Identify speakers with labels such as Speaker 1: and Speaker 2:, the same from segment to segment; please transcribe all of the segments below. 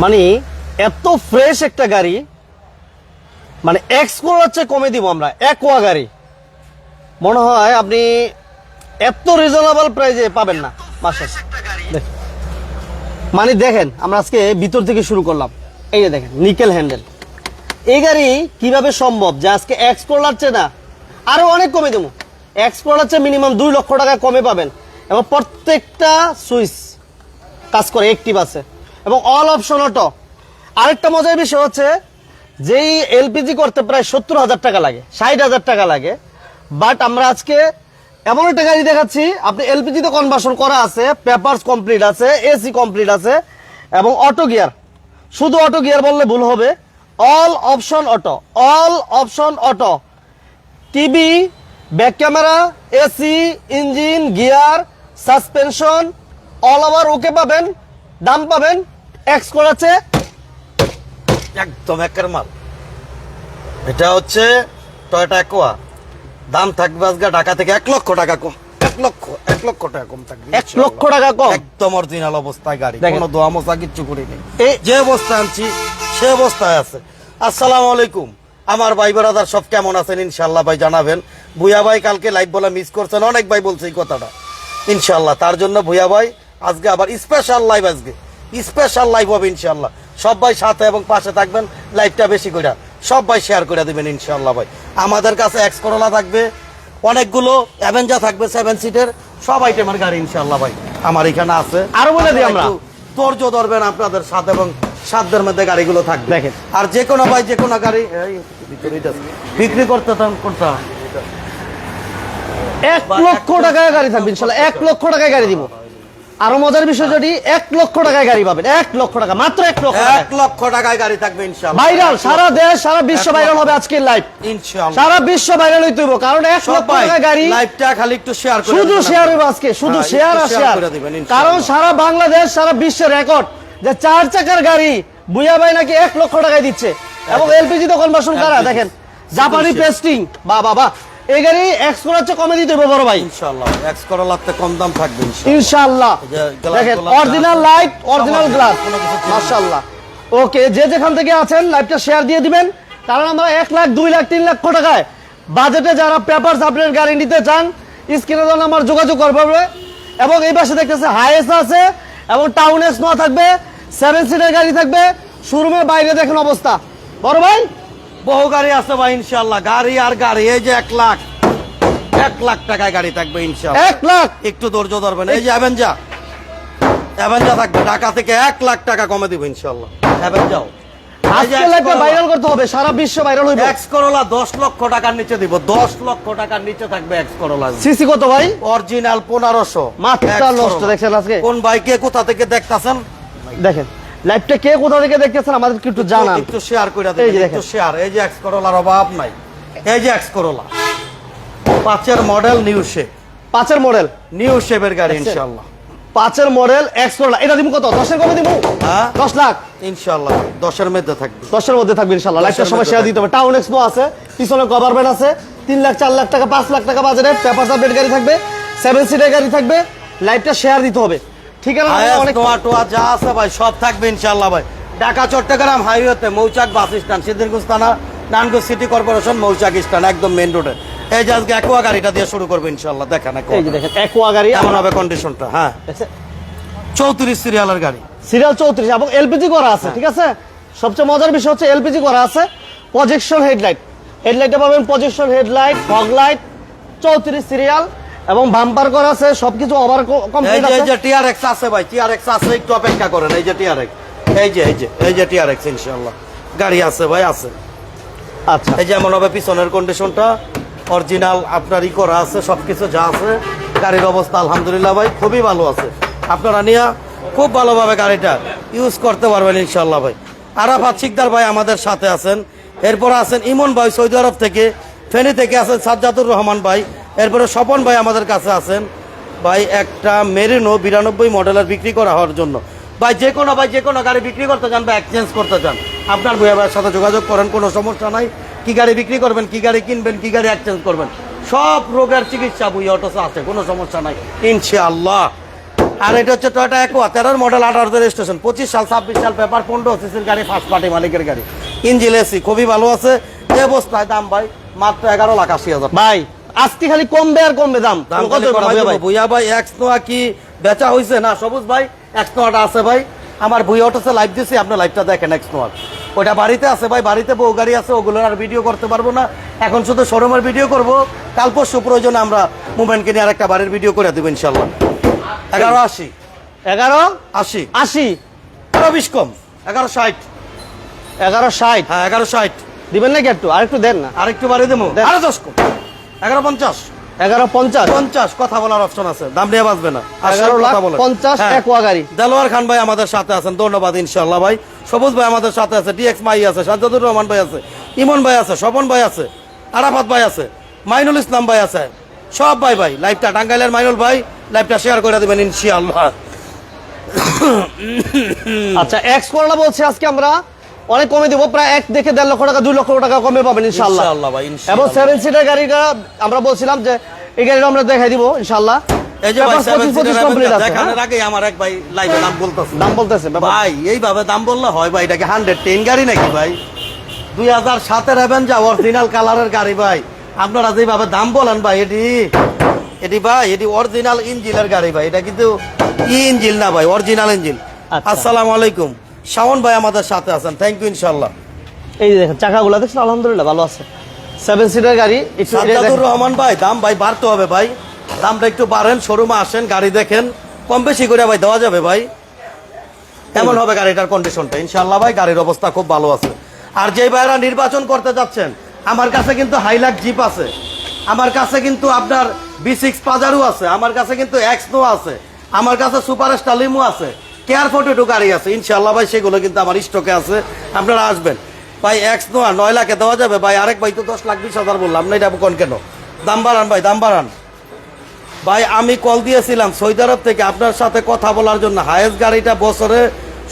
Speaker 1: মানে এত ফ্রেশ একটা গাড়ি, মানে এক্স করোলার চেয়ে কমে দিব আমরা। অ্যাকোয়া গাড়ি মনে হয় আপনি এত রিজনেবল প্রাইসে পাবেন না। মানে দেখেন, আমরা আজকে ভিতর থেকে শুরু করলাম। এই যে দেখেন নিকেল হ্যান্ডেল। এই গাড়ি কিভাবে সম্ভব যে আজকে এক্স করোলার চেয়ে না আরো অনেক কমে দেবো। এক্স করোলার চেয়ে মিনিমাম 2 লক্ষ টাকা কমে পাবেন, এবং প্রত্যেকটা সুইচ কাজ করে, অ্যাক্টিভ আছে, এবং অল অপশন অটো। আরেকটা মজার বিষয় হচ্ছে, যেই এলপিজি করতে প্রায় 70,000 টাকা লাগে, 60,000 টাকা লাগে, বাট আমরা আজকে এমন একটা গাড়ি দেখাচ্ছি, আপনি এলপিজিতে কনভার্সন করা আছে, পেপারস কমপ্লিট আছে, এসি কমপ্লিট আছে, এবং অটো গিয়ার। শুধু অটো গিয়ার বললে ভুল হবে, all option auto, all option auto. TV, back camera, AC, engine, gear, suspension all over ওকে পাবেন। দাম পাবেন এক্স করাচ্ছে
Speaker 2: একদম একের মাল। এটা হচ্ছে টয়োটা অ্যাকোয়া। দাম থাকবে আজকে ঢাকা থেকে 1 লক্ষ টাকা কম। 1 লক্ষ টাকা কম থাকবে।
Speaker 1: 1 লক্ষ টাকা কম,
Speaker 2: একদম অরিজিনাল অবস্থায় গাড়ি, কোনো দোয়া মোছা কিচ্ছু করিনি। যে অবস্থায় আনছি সে অবস্থায় আছে। আসসালামু আলাইকুম আমার ভাই ব্রাদার, সব কেমন আছেন? ইনশাল্লাহ ভাই জানাবেন। ভুয়া ভাই কালকে লাইভ বলা মিস করছেন, অনেক ভাই বলছে এই কথাটা। ইনশাল্লাহ তার জন্য ভুয়া ভাই আজকে আবার স্পেশাল লাইভ, আজকে স্পেশাল লাইভ হবে ইনশাল্লাহ। সব ভাই সাথে এবং পাশে থাকবেন, লাইভটা বেশি করে সব ভাই শেয়ার করে দিবেন ইনশাল্লাহ ভাই। আমাদের কাছে এক্স করোলা থাকবে, অনেকগুলো অ্যাভেঞ্জার থাকবে 7 সিটের, সব আইটেমের গাড়ি ইনশাল্লাহ ভাই আমার এখানে আছে।
Speaker 1: আরো বলে দিই আমরা,
Speaker 2: ধৈর্য ধরবেন, আপনাদের সাথে এবং সাধ্যের মধ্যে গাড়িগুলো থাকবে।
Speaker 1: দেখেন,
Speaker 2: আর যে কোনো ভাই যে কোনো গাড়ি বিক্রি করতে
Speaker 1: 1 লক্ষ টাকায় গাড়ি থাকবে ইনশাল্লাহ। 1 লক্ষ টাকায় গাড়ি দিব। আরো মজার বিষয়, যদি 1 লক্ষ টাকায় গাড়ি পাবেন, 1 লক্ষ টাকা, মাত্র 1 লক্ষ টাকা।
Speaker 2: 1 লক্ষ টাকায় গাড়ি থাকবে ইনশাআল্লাহ।
Speaker 1: ভাইরাল, সারা দেশ সারা বিশ্ব ভাইরাল হবে আজকের লাইভ
Speaker 2: ইনশাআল্লাহ।
Speaker 1: সারা বিশ্ব ভাইরাল হইতে হবে, কারণ 1 লক্ষ টাকায় গাড়ি।
Speaker 2: লাইভটা খালি একটু শেয়ার করে
Speaker 1: শুধু শেয়ার হবে আজকে, শুধু শেয়ার আর শেয়ার, কারণ সারা বাংলাদেশ সারা বিশ্বের রেকর্ড যে 4 চাকার গাড়ি বুয়া ভাই নাকি 1 লক্ষ টাকায় দিচ্ছে, এবং এলপিজি তো কনভার্সন করা। দেখেন জাপানি পেস্টিং, বাহ বাহ বাহ। এই গাড়ি এক্স করার চেয়ে কমে দিতে হবে বড় ভাই
Speaker 2: ইনশাআল্লাহ। এক্স করোলাতে কম দাম থাকবে
Speaker 1: ইনশাআল্লাহ। দেখেন অরিজিনাল লাইট, অরিজিনাল গ্লাস, মাশাআল্লাহ। ওকে, যে যেখান থেকে আছেন লাইভটা শেয়ার দিয়ে দিবেন, কারণ আমরা 1 লাখ 2 লাখ 3 লক্ষ টাকায় বাজেটে যারা পেপারস আপডেট গাড়ি নিতে চান, স্ক্রিনে দেওয়া নাম্বার যোগাযোগ করবে। এবং এই পাশে দেখতেছে হাইএস আছে, এবং টাউন এস নোয়া থাকবে, 7 সিটের গাড়ি থাকবে। শোরুমের বাইরে দেখেন অবস্থা বড় ভাই,
Speaker 2: বহু গাড়ি আছে ভাই ইনশাআল্লাহ। গাড়ি আর গাড়ি, এই যে 1 লাখ টাকায় গাড়ি থাকবে ইনশাআল্লাহ।
Speaker 1: 1 লাখ,
Speaker 2: একটু ধৈর্য ধরবেন। এই যে অ্যাভেঞ্জার থাকবে ঢাকা থেকে 1 লাখ টাকা কমে দিব ইনশাআল্লাহ। অ্যাভেঞ্জার
Speaker 1: আজকে লাইভটা ভাইরাল করতে হবে, সারা বিশ্ব ভাইরাল হইবে।
Speaker 2: এক্স করোলা 10 লক্ষ টাকার নিচে দিব, 10 লক্ষ টাকার নিচে থাকবে এক্স করোলা।
Speaker 1: সিসি কত ভাই?
Speaker 2: অরিজিনাল 1500।
Speaker 1: মাত্রা নষ্ট। দেখছেন আজকে
Speaker 2: কোন ভাই কে কোথা থেকে দেখতাছেন?
Speaker 1: দেখেন লাইভটা কে কোথা থেকে দেখতেছেন আমাদেরকে একটু জানান,
Speaker 2: একটু শেয়ার করে দেন, একটু শেয়ার। এই যে এক্স করোলার অভাব নাই। এই যে এক্স করোলা 5 এর মডেল, নিউ শেপ।
Speaker 1: 5 এর মডেল,
Speaker 2: নিউ শেপের গাড়ি ইনশাআল্লাহ।
Speaker 1: 5 এর মডেল এক্স করোলা, এটা দিব কত? 10 এর কমে দিব?
Speaker 2: হ্যাঁ
Speaker 1: 10 লাখ
Speaker 2: ইনশাআল্লাহ। 10 এর মধ্যে থাকবে,
Speaker 1: 10 এর মধ্যে থাকবে ইনশাআল্লাহ। লাইভটা সবাই শেয়ার দিতে হবে। টাউন এক্সপো আছে, পিছনে গভর্নমেন্ট আছে, 3 লাখ 4 লাখ টাকা 5 লাখ টাকা বাজারে পেপারস আপডেট গাড়ি থাকবে, 7 সিটের গাড়ি থাকবে। লাইভটা শেয়ার দিতে হবে, ঠিক আছে?
Speaker 2: অনেক টোয়া যা আছে ভাই সব থাকবে ইনশাআল্লাহ ভাই। ঢাকা চট্টগ্রাম হাইওয়েতে মৌচাক বাস স্ট্যান্ড, সিদ্দিরগঞ্জ থানা, নারায়ণগঞ্জ সিটি কর্পোরেশন, মৌচাক স্ট্যান্ড, একদম মেইন রোডে। এই যে আজকে অ্যাকোয়া গাড়িটা দিয়ে শুরু করবে ইনশাআল্লাহ। দেখেন
Speaker 1: এই যে দেখেন অ্যাকোয়া গাড়ি
Speaker 2: এমন হবে কন্ডিশনটা। হ্যাঁ 34 সিরিয়ালের গাড়ি,
Speaker 1: সিরিয়াল 34, এবং এলপিজি করা আছে, ঠিক আছে? সবচেয়ে মজার বিষয় হচ্ছে এলপিজি করা আছে। প্রজেকশন হেডলাইট, হেডলাইটে পাবেন projection headlight, fog light, 34 serial, এবং বাম্পার করা আছে, সবকিছু ওভার কমপ্লিট আছে।
Speaker 2: এই যে টিআরএক্স আছে ভাই, টিআরএক্স আছে, একটু অপেক্ষা করেন। এই যে টিআরএক্স, এই যে টিআরএক্স ইনশাআল্লাহ গাড়ি আছে ভাই, আছে।
Speaker 1: আচ্ছা,
Speaker 2: এই যে এমন হবে পিছনের কন্ডিশনটা অরিজিনাল আপনারই করা আছে, সবকিছু যা আছে। গাড়ির অবস্থা আলহামদুলিল্লাহ ভাই খুবই ভালো আছে। আপনারা নিয়ে খুব ভালোভাবে গাড়িটা ইউজ করতে পারবেন ইনশাআল্লাহ ভাই। আরাফাত শিকদার ভাই আমাদের সাথে আছেন, এরপর আছেন ইমন ভাই সৌদি আরব থেকে, ফেনী থেকে আছেন সাজ্জাদুর রহমান ভাই, এরপরে স্বপন ভাই আমাদের কাছে আছেন ভাই। একটা মেরিনো 92 মডেলের বিক্রি করা হওয়ার জন্য ভাই, যে কোনো গাড়ি বিক্রি করতে চান বা এক্সচেঞ্জ করতে চান, আপনার ভুয়া ভাইয়ের সাথে যোগাযোগ করেন, কোনো সমস্যা নাই। কি গাড়ি বিক্রি করবেন, কি গাড়ি কিনবেন, কি গাড়ি এক্সচেঞ্জ করবেন, সব রোগের চিকিৎসা ভুয়া অটোসে আছে, কোনো সমস্যা নাই ইনশাআল্লাহ। আর এটা হচ্ছে টয়োটা অ্যাকোয়া 13 মডেল 18 রেজিস্ট্রেশন 25 সাল 26 সাল পেপার 15 সিসির গাড়ি ফার্স্ট পার্টি মালিকের গাড়ি ইঞ্জিন এসি খুবই ভালো আছে এই অবস্থায় দাম ভাই মাত্র 11,80,000
Speaker 1: ভাই আজকে খালি কমবে আর কমবে দাম
Speaker 2: দাম
Speaker 1: কত
Speaker 2: কত
Speaker 1: ভাই ভাই
Speaker 2: ভুইয়া ভাই এক্স নোয়া কি বেচা হইছে না সবুজ ভাই এক্স নোয়াটা আছে ভাই আমার ভুইয়া অটোসে লাইভ দিছি আপনি লাইভটা দেখেন এক্স নোয়া ওটা বাড়িতে আছে ভাই বাড়িতে বউ গাড়ি আছে ওগুলো আর ভিডিও করতে পারবো না এখন শুধু শোরুমের ভিডিও করব কাল পরশু প্রয়োজনে আমরা মুভমেন্টকে নিয়ে আরেকটা বাড়ির ভিডিও করে দেবো ইনশাল্লাহ 1180
Speaker 1: 11
Speaker 2: 80
Speaker 1: 80
Speaker 2: আরো 20 কম 1160
Speaker 1: 1160
Speaker 2: হ্যাঁ 1160
Speaker 1: দিবেন নাকি একটু আরেকটু দেন না
Speaker 2: আরেকটু বাড়িয়ে দেবো
Speaker 1: দেন।
Speaker 2: আরো 10 কম 1150
Speaker 1: 1150
Speaker 2: 50 কথা বলার অপশন আছে দাম নিয়ে বাঁচবে না
Speaker 1: 11,50,000
Speaker 2: হ্যাঁ।
Speaker 1: একোয়া গাড়ি
Speaker 2: দেলোয়ার খান ভাই আমাদের সাথে আছেন ধন্যবাদ ইনশাআল্লাহ ভাই সবুজ ভাই আমাদের সাথে আছে ডিএক্স মাই আছে সাজ্জাদুর রহমান ভাই আছে ইমন ভাই আছে স্বপন ভাই আছে আরাফাত ভাই আছে মাইনুল ইসলাম ভাই আছে সব ভাই ভাই লাইভটা টাঙ্গাইলের মাইনুল ভাই লাইভটা শেয়ার করে দেবেন ইনশাআল্লাহ
Speaker 1: আচ্ছা এক্স করলা বলছি আজকে আমরা অনেক কমে দেবো প্রায় 1 থেকে 1.5 লক্ষ টাকা 2 লক্ষ টাকা কমে পাবেন ইনশাআল্লাহ
Speaker 2: ইনশাআল্লাহ ভাই
Speaker 1: এবং
Speaker 2: ইনশাআল্লাহ
Speaker 1: 7 সিটার গাড়িটা আমরা বলছিলাম যে এই গাড়িটা আমরা দেখাই দিব ইনশাআল্লাহ
Speaker 2: এই যে ভাই
Speaker 1: 25 complete আছে,
Speaker 2: দেখানোর আগে আমার এক ভাই লাইভে দাম বলতেছে
Speaker 1: দাম বলতেছে ব্যাপার।
Speaker 2: ভাই এইভাবে দাম বললে হয় ভাই এটা কি 110 গাড়ি নাকি ভাই 2007 এর অ্যাভেঞ্জার অরিজিনাল কালারের গাড়ি ভাই আপনারা যেভাবে দাম বলেন ভাই এটি ভাই এটি অরিজিনাল ইঞ্জিনের গাড়ি ভাই এটা কিন্তু ইঞ্জিন না ভাই অরিজিনাল ইঞ্জিন
Speaker 1: আচ্ছা।
Speaker 2: আসসালামু আলাইকুম শাওন ভাই আমাদের সাথে আছেন থ্যাংক ইউ ইনশাআল্লাহ
Speaker 1: এই যে দেখেন চাকাগুলো দেখছেন আলহামদুলিল্লাহ ভালো আছে 7 সিটার গাড়ি একটু এটা
Speaker 2: সাজ্জাদুর
Speaker 1: দেখেন।
Speaker 2: রহমান ভাই দাম ভাই বাড়তে হবে ভাই দামটা একটু বাড়েন শোরুমে আসেন গাড়ি দেখেন কম বেশি করে ভাই দেওয়া যাবে ভাই এমন হবে গাড়িটার কন্ডিশনটা ইনশাআল্লাহ ভাই গাড়ির অবস্থা খুব ভালো আছে আর যেই ভাইরা নির্বাচন করতে যাচ্ছেন আমার কাছে কিন্তু হাইলাক জিপ আছে আমার কাছে কিন্তু আপনার B6 পাজারু আছে আমার কাছে কিন্তু এক্স নো আছে আমার কাছে সুপার স্টার লিমো আছে কেয়ার 42 গাড়ি আছে ইনশাআল্লাহ ভাই সেগুলো কিন্তু আমার স্টকে আছে আপনারা আসবেন ভাই এক্স নো 9 লাখে দেওয়া যাবে ভাই আরেক ভাই তো 10,20,000 বললাম না এটা কোন কেন দাম বাড়ান ভাই দাম বাড়ান ভাই আমি কল দিয়েছিলাম সৌদি আরব থেকে আপনার সাথে কথা বলার জন্য হায়েস্ট গাড়িটা বছরে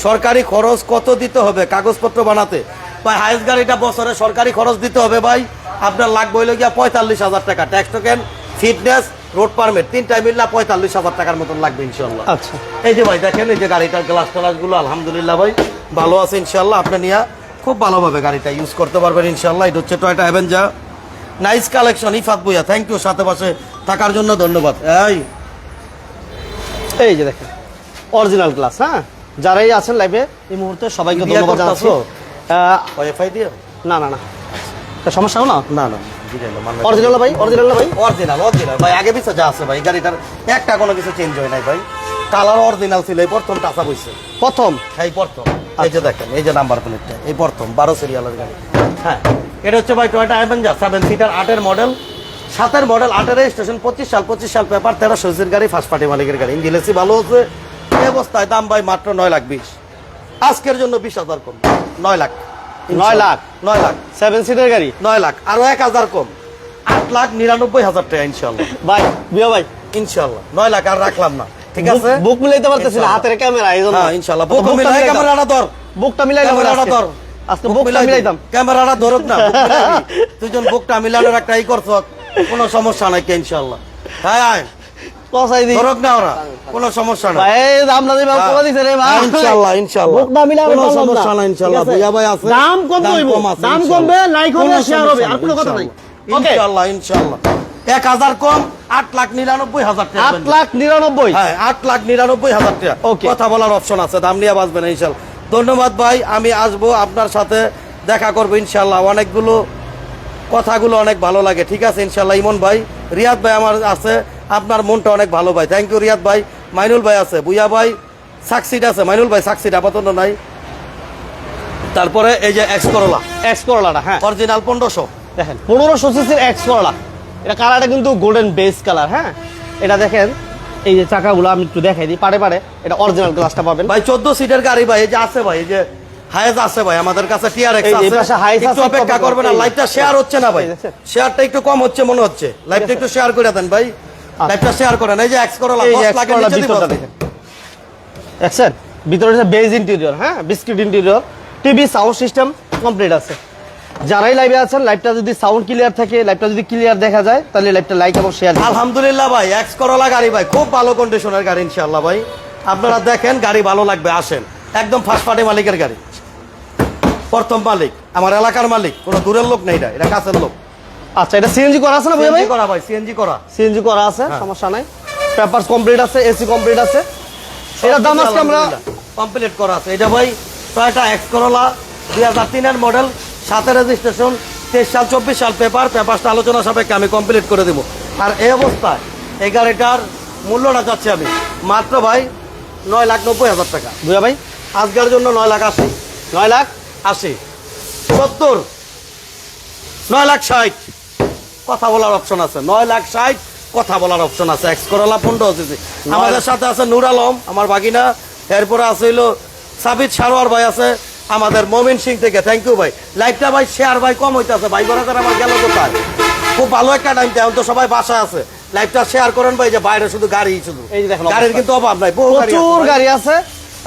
Speaker 2: সরকারি খরচ কত দিতে হবে কাগজপত্র বানাতে ভাই হায়েস্ট গাড়িটা বছরে সরকারি খরচ দিতে হবে ভাই আপনার লাগবে হইলো গিয়া 45,000 টাকা tax token fitness road permit তিনটাই মিললে 45,000 টাকার মতন লাগবে ইনশাল্লাহ
Speaker 1: আচ্ছা
Speaker 2: এই যে ভাই দেখেন এই যে গাড়িটার গ্লাস টালাসগুলো আলহামদুলিল্লাহ ভাই ভালো আছে ইনশাল্লাহ আপনি নিয়ে খুব ভালোভাবে গাড়িটা ইউজ করতে পারবেন ইনশাল্লাহ এটা হচ্ছে Toyota Avenger nice collection Ifat Bhuiya thank you সাথে পাশে থাকার জন্য ধন্যবাদ
Speaker 1: এই যে দেখেন অরিজিনাল গ্লাস হ্যাঁ যারাই আছেন লাইভে এই মুহূর্তে সবাইকে
Speaker 2: বিয়ে
Speaker 1: ধন্যবাদ জানাচ্ছি
Speaker 2: করতাছো?
Speaker 1: আহ,
Speaker 2: ওয়াইফাই দিয়ে
Speaker 1: না না না তা সমস্যা হলো না
Speaker 2: না না মানে
Speaker 1: অরিজিনাল ভাই অরিজিনাল ভাই
Speaker 2: অরিজিনাল ভাই আগে পিছে যা আছে ভাই গাড়িটার একটা কোনো কিছু চেঞ্জ হয় নাই ভাই কালার অরিজিনাল ছিল এই প্রথম টাকা বইছে
Speaker 1: প্রথম
Speaker 2: এই প্রথম এই যে দেখেন এই যে নাম্বার প্লেটটা এই প্রথম 12 সিরিয়ালের গাড়ি হ্যাঁ এটা হচ্ছে ভাই Toyota Avenger 7 seater 8 model 7 model 8 registration 25 সাল পেপার 13 সিসির গাড়ি ফার্স্ট পার্টি মালিকের গাড়ি ইঞ্জিন এসি ভালো আছে এই অবস্থায় দাম ভাই মাত্র 9,20,000 আজকের জন্য 20,000 কম 9 লাখ
Speaker 1: 9 লাখ
Speaker 2: 9 লাখ
Speaker 1: 7 সিটার গাড়ি
Speaker 2: 9 লাখ আরো 1,000 কম 8,99,000 টাকা ইনশাল্লাহ
Speaker 1: ভাই বিয়া ভাই
Speaker 2: ইনশাল্লাহ 9 লাখ আর রাখলাম না ঠিক আছে
Speaker 1: বুক মিলাইতে পারতেছি না হাতের ক্যামেরা এই জন্য
Speaker 2: হ্যাঁ ইনশাল্লাহ বুক মিলাই ক্যামেরাটা ধর
Speaker 1: বুকটা মিলাইলাম
Speaker 2: ক্যামেরাটা ধর
Speaker 1: আজকে বুকটা মিলাইতাম
Speaker 2: ক্যামেরাটা ধরুক না বুক মিলাবি। তুইজন বুকটা মিলানোর একটা ই করছ কোনো সমস্যা নাই কে ইনশাল্লাহ হ্যাঁ আয়
Speaker 1: কসাই দি
Speaker 2: ধরুক না ওরা কোনো সমস্যা নাই
Speaker 1: ভাই দাম না দিবা কোলা দিছে রে ভাই
Speaker 2: ইনশাল্লাহ ইনশাল্লাহ
Speaker 1: বুকটা মিলাবে
Speaker 2: কোনো
Speaker 1: বললাম না।
Speaker 2: সমস্যা নাই ইনশাল্লাহ
Speaker 1: ঠিক আছে?
Speaker 2: ভুইয়া ভাই আছে
Speaker 1: দাম কম হইব
Speaker 2: আছে,
Speaker 1: দাম
Speaker 2: ইনশাল্লাহ।
Speaker 1: কমবে লাইক হবে
Speaker 2: কোনো
Speaker 1: শেয়ার হবে আর কোনো
Speaker 2: সমস্যা
Speaker 1: কথা
Speaker 2: নাই,
Speaker 1: নাই ওকে
Speaker 2: ইনশাল্লাহ ইনশাল্লাহ 1,000 কম 8,99,000 টাকা
Speaker 1: 8,99,000
Speaker 2: হ্যাঁ 8,99,000 টাকা
Speaker 1: Okay.
Speaker 2: কথা বলার অপশন আছে দাম নিয়ে বাঁচবেন ইনশাল্লাহ ধন্যবাদ ভাই আমি আসবো আপনার সাথে দেখা করবো ইনশাল্লাহ অনেকগুলো কথাগুলো অনেক ভালো লাগে ঠিক আছে ইনশাল্লাহ ইমন ভাই রিয়াদ ভাই আমার আছে আপনার মনটা অনেক ভালো ভাই থ্যাংক ইউ রিয়াদ ভাই মাইনুল ভাই আছে বুইয়া ভাই সাকসিড আছে মাইনুল ভাই সাকসিড আপাতত নাই তারপরে এই যে এক্স করলা
Speaker 1: এক্স করলাটা হ্যাঁ
Speaker 2: অরিজিনাল 1500
Speaker 1: দেখেন 1500 সিসির এক্স করলা এটা কালারটা কিন্তু গোল্ডেন বেস কালার হ্যাঁ এটা দেখেন এই যে চাকাগুলো আমি একটু দেখাই দিই পারে পারে এটা অরিজিনাল গ্লাসটা পাবেন
Speaker 2: ভাই 14 সিটের গাড়ি ভাই এই যে আছে ভাই এই যে হায়েজ আছে ভাই আমাদের কাছে টিআরএক্স
Speaker 1: এই যে
Speaker 2: আছে
Speaker 1: পাশে হায়েজ
Speaker 2: একটু
Speaker 1: আছে,
Speaker 2: অপেক্ষা
Speaker 1: কত
Speaker 2: করবেন না
Speaker 1: এই-
Speaker 2: লাইভটা শেয়ার হচ্ছে না ভাই
Speaker 1: এই দেখছেন?
Speaker 2: শেয়ারটা একটু কম হচ্ছে মনে হচ্ছে লাইভটা একটু শেয়ার করে দেন ভাই লাইভটা শেয়ার করেন এই যে এক্স করলা
Speaker 1: এই যে
Speaker 2: 10
Speaker 1: এক্স
Speaker 2: লাখের
Speaker 1: করলা
Speaker 2: নিচে দিব
Speaker 1: ভিতরটা দেখেন দেখছেন ভিতরে হচ্ছে বেজ ইন্টেরিয়র হ্যাঁ biscuit interior TV sound system complete আছে যারাই লাইভে আছেন, লাইভটা যদি সাউন্ড ক্লিয়ার থাকে, লাইভটা যদি ক্লিয়ার দেখা যায়, তাহলে লাইভটা লাইক এবং শেয়ার।
Speaker 2: আলহামদুলিল্লাহ ভাই, এক্স করোলা গাড়ি ভাই, খুব ভালো কন্ডিশনের গাড়ি ইনশাআল্লাহ ভাই। আপনারা দেখেন গাড়ি ভালো লাগবে, আসেন। একদম ফার্স্ট পার্টি মালিকের গাড়ি, প্রথম মালিক, আমার এলাকার মালিক, কোনো দূরের লোক নেই, এটা কাছের লোক।
Speaker 1: আচ্ছা, এটা সিএনজি করা আছে না ভাই?
Speaker 2: সিএনজি করা ভাই, সিএনজি করা,
Speaker 1: সিএনজি করা আছে,
Speaker 2: হ্যাঁ।
Speaker 1: সমস্যা নাই। পেপারস কমপ্লিট আছে, এসি কমপ্লিট আছে। এটার দাম আজকে আমরা
Speaker 2: কমপ্লিট করা আছে। এটা ভাই টয়োটা এক্স করোলা 2003 এর মডেল, 7 রেজিস্ট্রেশন, 23 সাল 24 সাল পেপারসটা আলোচনা সাপেক্ষে আমি কমপ্লিট করে দেবো। আর এই অবস্থায় এই গাড়িটার মূল্যটা যাচ্ছে আমি মাত্র ভাই 9,90,000 টাকা।
Speaker 1: বুঝা ভাই,
Speaker 2: আজকের জন্য 9,80,000,
Speaker 1: 9,80,000,
Speaker 2: 70, 9,60,000 কথা বলার অপশন আছে, 9,60,000 কথা বলার অপশন আছে। X Corolla 15 CC. আমাদের সাথে আছে নূর আলম, আমার বাগিনা। এরপরে আছে হইলো সাবিত সারোয়ার ভাই আছে আমাদের মমিন সিং থেকে। থ্যাংক ইউ ভাই। লাইভটা ভাই শেয়ার ভাই কম হইতেছে ভাই, বরাবর আমার গেল কোথায়, খুব ভালো একটা টাইম, এখন তো সবাই বাসায় আছে। লাইভটা শেয়ার করেন ভাই, যে বাইরে শুধু গাড়ি, শুধু
Speaker 1: এই যে দেখেন
Speaker 2: গাড়ির কিন্তু অভাব নাই, বহু গাড়ি আছে
Speaker 1: প্রচুর
Speaker 2: ভাই।
Speaker 1: গাড়ি আছে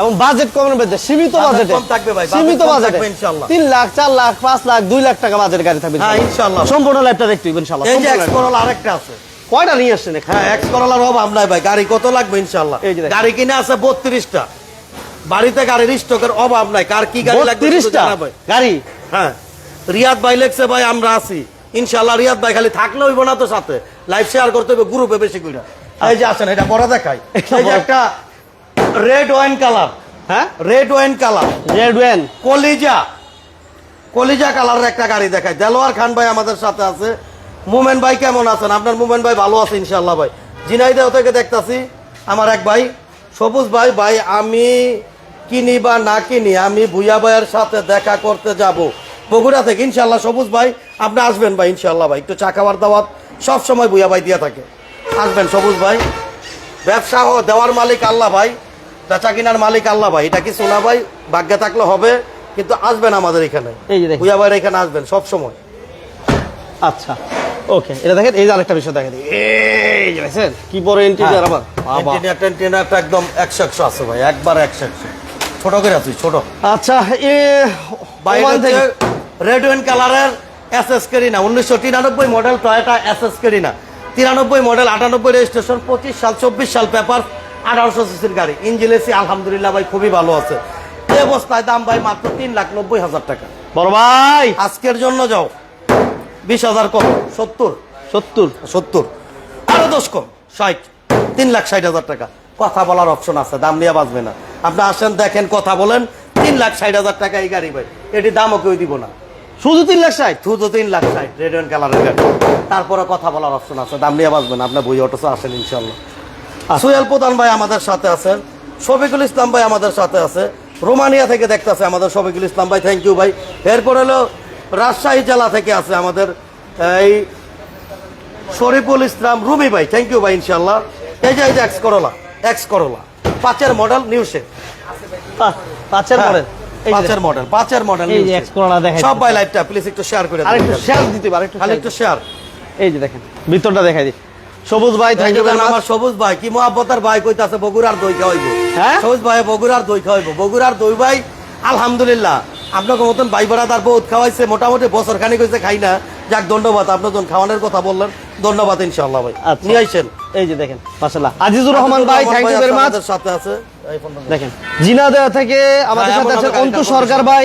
Speaker 1: এবং বাজেট কমের মধ্যে, সীমিত
Speaker 2: বাজেট
Speaker 1: বাজেটে,
Speaker 2: কম থাকবে ভাই,
Speaker 1: সীমিত
Speaker 2: বাজেট কম
Speaker 1: বাজেটে
Speaker 2: থাকবে ইনশাআল্লাহ।
Speaker 1: 3 লাখ, 4 লাখ, 5 লাখ, 2 লাখ টাকা বাজেটের গাড়ি থাকবে
Speaker 2: হ্যাঁ ইনশাআল্লাহ।
Speaker 1: সম্পূর্ণ লাইভটা দেখতে হবে ইনশাআল্লাহ।
Speaker 2: এই যে এক্স করোলা আরেকটা আছে,
Speaker 1: কয়টা নিয়ে আসছেন এখানে?
Speaker 2: হ্যাঁ এক্স করোলার অভাব নাই ভাই, গাড়ি কত লাগবে ইনশাআল্লাহ।
Speaker 1: এই যে দেখেন।
Speaker 2: গাড়ি কিনে আছে 32টা, বাড়িতে গাড়ির স্টকের অভাব নাই। কার কি গাড়ি লাগবে
Speaker 1: 32টা
Speaker 2: জানাবে।
Speaker 1: গাড়ি।
Speaker 2: হ্যাঁ রিয়াদ ভাই লেখছে ভাই আমরা আছি ইনশাআল্লাহ। রিয়াদ ভাই খালি থাকলে হইব না তো, সাথে লাইভ শেয়ার করতে হবে গ্রুপে বেশি করে। এই যে আসেন, এটা বড় দেখাই। এই যে একটা রেড ওয়াইন কালার,
Speaker 1: হ্যাঁ,
Speaker 2: red wine colour,
Speaker 1: red one,
Speaker 2: কলিজা কালারের একটা গাড়ি দেখাই। দেলোয়ার খান ভাই আমাদের সাথে আছে। মোমেন ভাই কেমন আছেন? আপনার মোমেন ভাই ভালো আছে ইনশাআল্লাহ ভাই। ঝিনাইদহ থেকে দেখতাছি আমার এক ভাই সবুজ ভাই। ভাই আমি কিনি বা না কিনি, আমি ভুইয়া ভাইয়ের সাথে দেখা করতে যাব বগুড়া থেকে ইনশাআল্লাহ। সবুজ ভাই আপনি আসবেন ভাই ইনশাআল্লাহ ভাই, একটু চা খাওয়ার দাওয়াত সবসময় ভুইয়া ভাই দিয়ে থাকে, আসবেন সবুজ ভাই। ব্যবসা দেওয়ার মালিক আল্লাহ ভাই, বেচা কিনার মালিক আল্লাহ ভাই। এটা কি শোনা ভাই, ভাগ্যে থাকলে হবে, কিন্তু আসবেন আমাদের এখানে,
Speaker 1: এই যে দেখেন।
Speaker 2: ভুইয়া ভাইয়ের এখানে আসবেন সব সময়।
Speaker 1: আচ্ছা ওকে, এটা দেখেন। এই যে আরেকটা বিষয় দেখেন, এই যে দেখেন কি বড় ইন্টেরিয়র। আবার বাবা,
Speaker 2: টেন্টিনারটা একদম 100 আছে ভাই, একবার 100 ছোট করে আছে, ছোট।
Speaker 1: আচ্ছা,
Speaker 2: বাইরে থেকে রেড ওয়াইন কালারের SS কেরিনা 1993 model Toyota SS কেরিনা, 93 model, 98 registration, 25 সাল 24 সাল পেপার, 1800 সিসির গাড়ি। ইঞ্জিন এসি আলহামদুলিল্লাহ ভাই খুবই ভালো আছে। এই অবস্থায় দাম ভাই মাত্র 3,90,000 টাকা।
Speaker 1: বড় ভাই
Speaker 2: আজকের জন্য যাও 20,000 কম, 70 আরো 10 কম, 60, 3,60,000 টাকা। কথা বলার অপশন আছে, দাম নিয়ে বাঁচবে না। আপনি আসেন দেখেন, কথা বলেন। 3,60,000 টাকা এই গাড়ি ভাই, এটি দামও কেউ দিব না,
Speaker 1: শুধু 3,60,000।
Speaker 2: শুধু 3,60,000 রেড ওয়াইন কালারের গাড়ি। তারপরে কথা বলার অপশন আছে, দাম নিয়ে বাঁচবেন। আপনার বই অটোসে আসেন ইনশাল্লাহ। সোহেল প্রধান ভাই আমাদের সাথে আছেন, শফিকুল ইসলাম ভাই আমাদের সাথে আছে, রোমানিয়া থেকে দেখতেছে আমাদের শফিকুল ইসলাম ভাই, থ্যাংক ইউ ভাই। এরপর হলো রাজশাহী জেলা থেকে আছে আমাদের এই শরীফুল ইসলাম রুমি ভাই, থ্যাংক ইউ ভাই ইনশাল্লাহ। এই যে X Corolla 5 model new shape,
Speaker 1: 5 model,
Speaker 2: 5 model
Speaker 1: এই যে এক্স করোলা দেখেন।
Speaker 2: সব ভাই লাইভটা প্লিজ একটু শেয়ার করে
Speaker 1: আরেকটু
Speaker 2: দেন,
Speaker 1: শেয়ার দিতে পারে, একটু
Speaker 2: খালি একটু শেয়ার।
Speaker 1: এই যে দেখেন ভিতরটা দেখাই দিই। সবুজ ভাই থ্যাংক ইউ ভেরি মাচ।
Speaker 2: আমার সবুজ ভাই কি মহাব্বতার ভাই কইতাছে বগুড়ার দই খাওয়াইবো।
Speaker 1: হ্যাঁ
Speaker 2: সবুজ ভাই বগুড়ার দই খাওয়াইবো, বগুড়ার দই ভাই আলহামদুলিল্লাহ। আপনাকে মতন ভাই বরাদার বহুত খাওয়াইছে, মোটামুটি বছর খানিক হইছে খাই না। যাক ধন্যবাদ, আপনার যখন খাওয়ানোর কথা বললেন ধন্যবাদ ইনশাআল্লাহ ভাই।
Speaker 1: আচ্ছা।
Speaker 2: নিয়ে আইছেন।
Speaker 1: এই যে দেখেন মাশাআল্লাহ আজিজুর রহমান ভাই থ্যাংক ইউ ভেরি মাচ।
Speaker 2: আমাদের সাথে আছে
Speaker 1: দেখেন ঝিনাইদহ থেকে আমাদের সাথে আছেন অন্তু সরকার ভাই,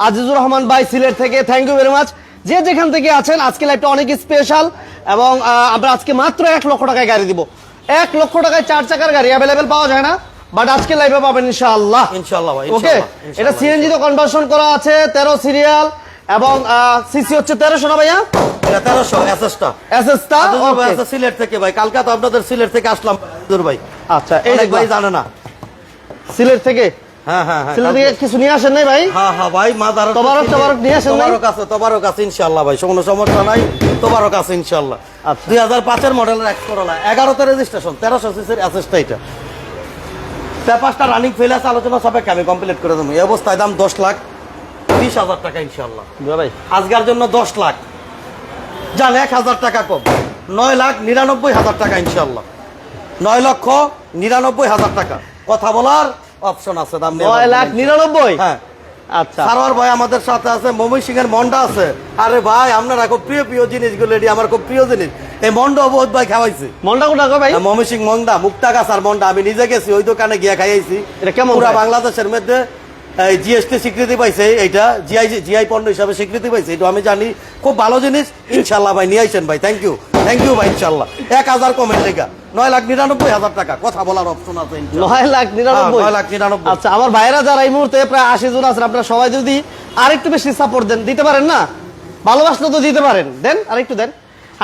Speaker 1: আজিজুর রহমান ভাই সিলেট থেকে থ্যাংক ইউ ভেরি মাচ। যে যেখান থেকে আছেন আজকে লাইভটা অনেক স্পেশাল এবং আমরা আজকে মাত্র 1 লক্ষ টাকায় গাড়ি দিব। 1 লক্ষ টাকায় 4 চাকার গাড়ি অ্যাভেলেবেল পাওয়া যায় না, বাট আজকে লাইভে পাবেন ইনশাআল্লাহ।
Speaker 2: ইনশাআল্লাহ ভাই,
Speaker 1: ওকে, এটা সিএনজি তো কনভার্সন করা আছে, 13 সিরিয়াল এবং সিসি হচ্ছে 1300 না ভাইয়া?
Speaker 2: এটা 1300 এসএসটা,
Speaker 1: এসএসটা
Speaker 2: ওকে সিলেট থেকে ভাই। কালকে তো আপনাদের সিলেট থেকে আসলাম দূর ভাই।
Speaker 1: আচ্ছা, এই
Speaker 2: অনেক ভাই জানে না
Speaker 1: সিলেট থেকে।
Speaker 2: হ্যাঁ হ্যাঁ হ্যাঁ,
Speaker 1: সিলেট থেকে কিছু নিয়ে আসেন নাই ভাই?
Speaker 2: হ্যাঁ হ্যাঁ ভাই, মাদার
Speaker 1: তবারক নিয়ে আসেন নাই?
Speaker 2: তবারক আছে ইনশাআল্লাহ ভাই, কোনো সমস্যা নাই, তবারক আছে ইনশাআল্লাহ।
Speaker 1: আচ্ছা।
Speaker 2: 2005 মডেলের এক্স করোলা, 11তে রেজিস্ট্রেশন, 1300 সিসির এসএসটা। এটা পেপারসটা রানিং ফেল আছে, আলোচনা সাপেক্ষে আমি কমপ্লিট করে দেবো। এই অবস্থায় দাম 10,20,000 টাকা ইনশাআল্লাহ।
Speaker 1: ভাই
Speaker 2: আজকের জন্য 10 লাখ, জান 1,000 টাকা কম, 9,99,000 টাকা ইনশাআল্লাহ। 9,99,000 টাকা। কথা বলার অপশন আছে, দাম
Speaker 1: 9,99,000।
Speaker 2: হ্যাঁ
Speaker 1: আচ্ছা।
Speaker 2: সারোয়ার ভাই আমাদের সাথে আছে, ময়মনসিংহ এর মন্ডা আছে। আরে ভাই আপনারা খুব প্রিয় প্রিয় জিনিসগুলো, এটি আমার খুব প্রিয় জিনিস। এই মন্ডা বহুত ভাই খাওয়াইছে।
Speaker 1: মন্ডা কোটা কো ভাই?
Speaker 2: ময়মনসিংহ মন্ডা, মুক্তাগাছার মন্ডা, আমি নিজে গেছি ওই দোকানে গিয়া খাইছি।
Speaker 1: এটা কেমন
Speaker 2: পুরা
Speaker 1: ভাই?
Speaker 2: বাংলাদেশের মধ্যে জিএসটি স্বীকৃতি পাইছে, এইটা জিআই পণ্য হিসাবে স্বীকৃতি পাইছে, এটা আমি জানি। খুব ভালো জিনিস ইনশাল্লাহ ভাই, নিয়ে আইছেন ভাই। থ্যাংক ইউ ভাই। ইনশাল্লাহ 1000 কমের লেখা 9,99,000 টাকা, কথা বলার অপশন আছে।
Speaker 1: 9,99,000।
Speaker 2: 9,99,000।
Speaker 1: আচ্ছা, আমার ভাইরা যারা এই মুহূর্তে প্রায় 80 জন আছেন, আপনারা সবাই যদি আরেকটু বেশি সাপোর্ট দেন, দিতে পারেন না? ভালোবাসলে তো দিতে পারেন, দেন আরেকটু দেন।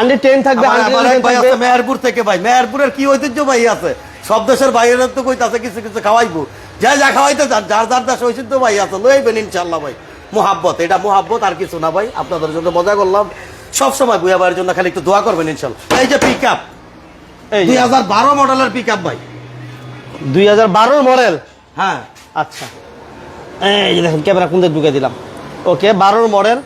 Speaker 1: 110 থাকবে,
Speaker 2: আমার
Speaker 1: 111
Speaker 2: এক ভাই
Speaker 1: থাকবে।
Speaker 2: আছে মেহেরপুর থেকে ভাই, মেহেরপুরের কি ঐতিহ্য ভাই আছে, সব দেশের বাইরের তো কইতাছে কিছু কিছু খাওয়াইবো, যা খাওয়াইতে চান, যার যার দেশ ঐতিহ্য ভাই আছে, লইবেন ইনশাল্লাহ ভাই। মোহাব্বত, এটা মোহাব্বত, আর কিছু না ভাই। আপনাদের জন্য মজা করলাম, সবসময় বুয়া ভাইয়ের জন্য খালি একটু দোয়া করবেন ইনশাল্লাহ। এই যে পিক আপ,
Speaker 1: এই যে
Speaker 2: 2012 মডেলের পিক আপ ভাই।
Speaker 1: 2012 মডেল।
Speaker 2: হ্যাঁ
Speaker 1: আচ্ছা, এই যে দেখেন ক্যামেরা কোন দিকে ঢুকে দিলাম। ওকে, 12 মডেল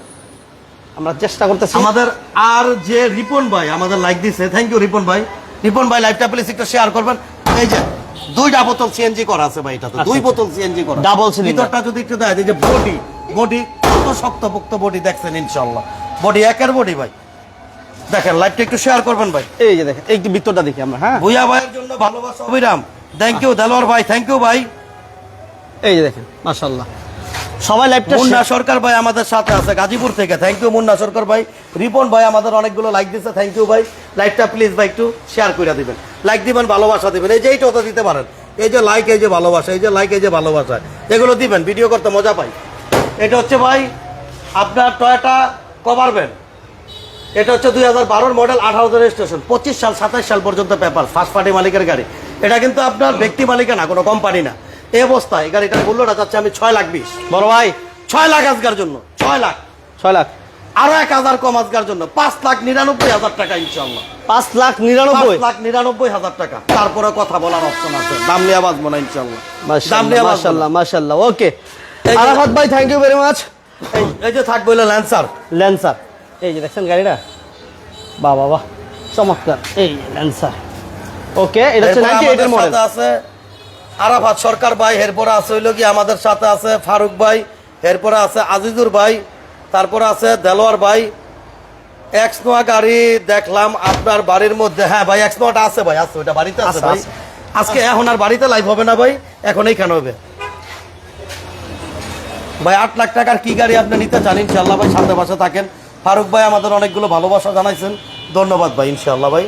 Speaker 1: আমরা চেষ্টা করতেছি।
Speaker 2: আমাদের আর যে রিপন ভাই আমাদের লাইক দিছে, থ্যাংক ইউ রিপন ভাই। রিপন ভাই লাইভটা প্লিজ একটু শেয়ার করবেন। এই যে 2টা বোতল সিএনজি করা আছে ভাই, এটা তো 2 বোতল সিএনজি করা,
Speaker 1: ডাবল সিলিন্ডার।
Speaker 2: ভিতরটা যদি একটু দেয়, এই যে বডি কত শক্তপোক্ত বডি দেখছেন ইনশাআল্লাহ, বডি একের বডি ভাই। দেখেন লাইভটা একটু শেয়ার করবেন ভাই।
Speaker 1: এই যে দেখেন একটু ভিতরটা দেখি আমরা। হ্যাঁ,
Speaker 2: ভুইয়া ভাইয়ের জন্য ভালোবাসা অবিরাম। থ্যাংক ইউ দেলোয়ার ভাই, থ্যাংক ইউ ভাই।
Speaker 1: এই যে দেখেন মাশাআল্লাহ, সবাই লাইভটা
Speaker 2: মুন্না সরকার ভাই আমাদের সাথে আছে গাজীপুর থেকে, থ্যাংক ইউ মুন্না সরকার ভাই। রিপন ভাই আমাদের অনেকগুলো লাইক দিচ্ছে, থ্যাংক ইউ ভাই। লাইকটা প্লিজ ভাই একটু শেয়ার করে দিবেন, লাইক দিবেন, ভালোবাসা দিবেন। এই যে এইটা তো দিতে পারেন, এই যে লাইক, এই যে ভালোবাসা, এই যে লাইক, এই যে ভালোবাসা, এগুলো দিবেন, ভিডিও করতে মজা পাই। এটা হচ্ছে ভাই আপনার টয়োটা কভার ভ্যান। এটা হচ্ছে 2012 মডেল, 18 রেজিস্ট্রেশন, 25 সাল 27 সাল পর্যন্ত পেপার, ফার্স্ট পার্টি মালিকের গাড়ি। এটা কিন্তু আপনার ব্যক্তি মালিকা না, কোনো কোম্পানি না। এই অবস্থায় এই গাড়িটার মূল্যটা চাচ্ছি আমি 6,20,000।
Speaker 1: বড় ভাই
Speaker 2: 6 লাখ আজকের জন্য, 6 লাখ,
Speaker 1: 6 লাখ,
Speaker 2: আরো 1000 কম আজকের জন্য, 5,99,000 টাকা ইনশাআল্লাহ।
Speaker 1: 5,99,000।
Speaker 2: 5,99,000 টাকা। তারপরে কথা বলার অপশন আছে, দাম নিয়ে বাঁচবো না ইনশাআল্লাহ, দাম নিয়ে বাঁচবো না।
Speaker 1: মাশাআল্লাহ মাশাআল্লাহ। ওকে
Speaker 2: এই যে-
Speaker 1: আরাফাত ভাই, থ্যাংক ইউ ভেরি মাচ।
Speaker 2: এই যে থাকবে হলো ল্যান্সার।
Speaker 1: ল্যান্সার, এই যে দেখছেন গাড়িটা, বাহ বাহ বাহ, চমৎকার। এই ল্যান্সার, ওকে, এটা হচ্ছে 98 এর মডেল।
Speaker 2: আছে আরাফাত সরকার ভাই, এরপরে আছে হইলো কি আমাদের সাথে আছে ফারুক ভাই, এরপরে আছে আজিজুর ভাই, তারপরে আছে দেলোয়ার ভাই। এক্স নোয়া গাড়ি দেখলাম আপনার বাড়ির মধ্যে। হ্যাঁ ভাই, এক্স নোয়াটা আছে ভাই, আছে, ওটা বাড়িতে আছে
Speaker 1: আছে,
Speaker 2: ভাই।
Speaker 1: আছে।
Speaker 2: আজকে এখন আর বাড়িতে লাইভ হবে না ভাই, এখন এইখানে হবে ভাই। 8 লাখ টাকার কি গাড়ি আপনি নিতে চান ইনশাআল্লাহ ভাই, সাথে পাশে থাকেন। ফারুক ভাই আমাদের অনেকগুলো ভালোবাসা জানাইছেন, ধন্যবাদ ভাই ইনশাআল্লাহ ভাই।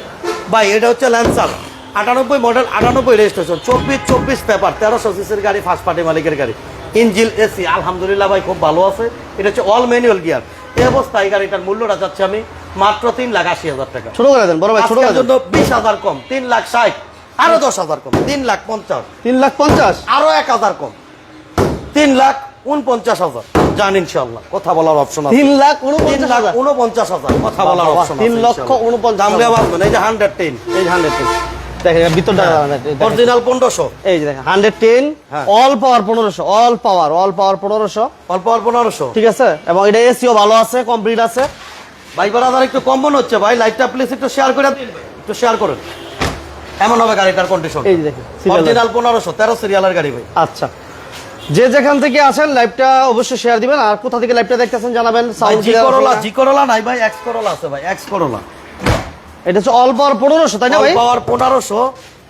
Speaker 2: ভাই এটা হচ্ছে ল্যান্সার, 98 মডেল, 98 রেজিস্ট্রেশন, 24 পেপার, 1300 সিসির গাড়ি, ফার্স্ট পার্টি মালিকের গাড়ি, ইঞ্জিন এসি আলহামদুলিল্লাহ ভাই খুব ভালো আছে। এটা হচ্ছে অল ম্যানুয়াল গিয়ার। এই অবস্থায় গাড়িটার মূল্যটা যাচ্ছে আমি মাত্র 3,80,000 টাকা।
Speaker 1: ছোট করে দেন বড় ভাই, ছোট করে
Speaker 2: আজকের
Speaker 1: দেন।
Speaker 2: জন্য 20,000 কম, 3,60,000, আরো 10,000 কম, 3,50,000,
Speaker 1: 3,50,000।
Speaker 2: আরো 1,000 কম, 3,49,000। জান ইনশাআল্লাহ, কথা বলার অপশন আছে।
Speaker 1: 3,49,000।
Speaker 2: 3,49,000 কথা বলার
Speaker 1: বাহ,
Speaker 2: অপশন আছে।
Speaker 1: 3,49,000।
Speaker 2: দাম দেওয়া বাঁচবেন। এই যে 110,
Speaker 1: এই যে 110, দেখেন ভিতরটা দেখেন।
Speaker 2: অরিজিনাল 1500,
Speaker 1: এই যে দেখেন 110,
Speaker 2: হ্যাঁ।
Speaker 1: অল পাওয়ার 1500, অল পাওয়ার 1500,
Speaker 2: অল্প অল্প 1500।
Speaker 1: ঠিক আছে। এবং এটা এসিও ভালো আছে, কমপ্লিট আছে।
Speaker 2: ভাই বারাদার একটু কম মনে হচ্ছে ভাই, লাইটটা প্লিজ একটু শেয়ার করে দিন ভাই, একটু শেয়ার করেন। এমন হবে গাড়িটার কন্ডিশন।
Speaker 1: এই যে দেখেন serial
Speaker 2: অরিজিনাল 1500, 13 সিরিয়ালের গাড়ি ভাই।
Speaker 1: আচ্ছা, যে যেখান থেকে আসেন লাইভটা অবশ্যই শেয়ার দিবেন, আর কোথা থেকে লাইভটা দেখতেছেন জানাবেন।
Speaker 2: ভাই
Speaker 1: সাউন্ড
Speaker 2: জি করোলা নাই ভাই, এক্স করোলা আছে ভাই, এক্স করোলা।
Speaker 1: এটা হচ্ছে অল পাওয়ার 1500, তাই না ভাই?
Speaker 2: পাওয়ার 1500,